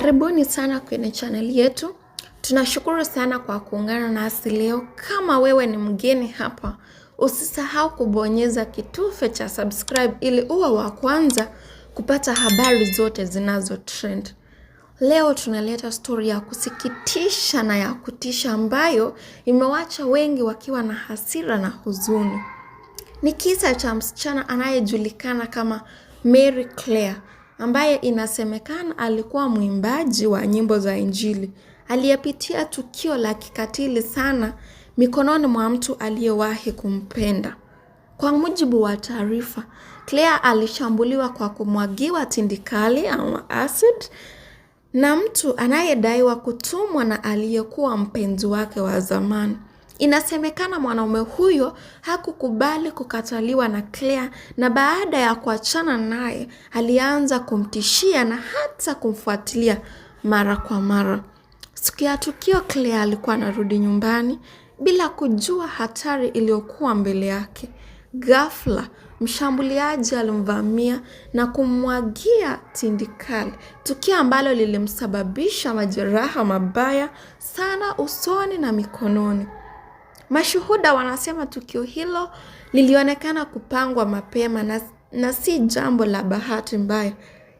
Karibuni sana kwenye channel yetu. Tunashukuru sana kwa kuungana nasi leo. Kama wewe ni mgeni hapa, usisahau kubonyeza kitufe cha subscribe ili uwe wa kwanza kupata habari zote zinazo trend. Leo tunaleta story ya kusikitisha na ya kutisha ambayo imewacha wengi wakiwa na hasira na huzuni. Ni kisa cha msichana anayejulikana kama Mary Claire, ambaye inasemekana alikuwa mwimbaji wa nyimbo za Injili. Aliyepitia tukio la kikatili sana mikononi mwa mtu aliyewahi kumpenda. Kwa mujibu wa taarifa, Claire alishambuliwa kwa kumwagiwa tindikali ama acid na mtu anayedaiwa kutumwa na aliyekuwa mpenzi wake wa zamani. Inasemekana mwanaume huyo hakukubali kukataliwa na Claire, na baada ya kuachana naye alianza kumtishia na hata kumfuatilia mara kwa mara. Siku ya tukio, Claire alikuwa anarudi nyumbani bila kujua hatari iliyokuwa mbele yake. Ghafla, mshambuliaji alimvamia na kumwagia tindikali, tukio ambalo lilimsababisha majeraha mabaya sana usoni na mikononi. Mashuhuda wanasema tukio hilo lilionekana kupangwa mapema na si jambo la bahati mbaya.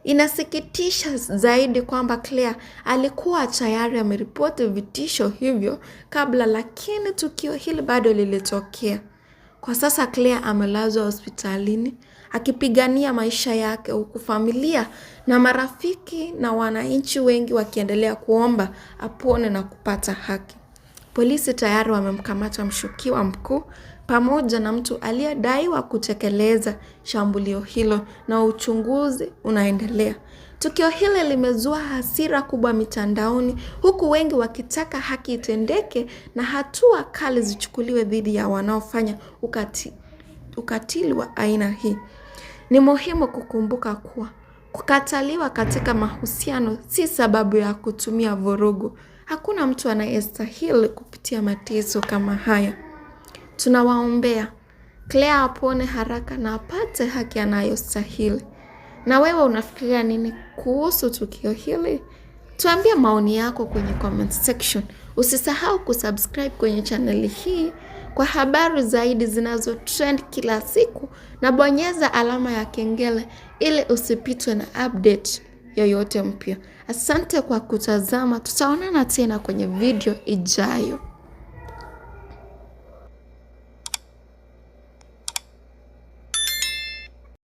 Inasikitisha zaidi kwamba Claire alikuwa tayari ameripoti vitisho hivyo kabla, lakini tukio hili bado lilitokea. Kwa sasa Claire amelazwa hospitalini akipigania maisha yake, huku familia na marafiki na wananchi wengi wakiendelea kuomba apone na kupata haki. Polisi tayari wamemkamata mshukiwa mkuu pamoja na mtu aliyedaiwa kutekeleza shambulio hilo na uchunguzi unaendelea. Tukio hili limezua hasira kubwa mitandaoni, huku wengi wakitaka haki itendeke na hatua kali zichukuliwe dhidi ya wanaofanya ukatili wa aina hii. Ni muhimu kukumbuka kuwa kukataliwa katika mahusiano si sababu ya kutumia vurugu. Hakuna mtu anayestahili kupitia mateso kama haya. Tunawaombea Claire apone haraka na apate haki anayostahili. Na wewe unafikiria nini kuhusu tukio hili? Tuambie maoni yako kwenye comment section. Usisahau kusubscribe kwenye channel hii kwa habari zaidi zinazo trend kila siku, na bonyeza alama ya kengele ili usipitwe na update yoyote mpya. Asante kwa kutazama. Tutaonana tena kwenye video ijayo.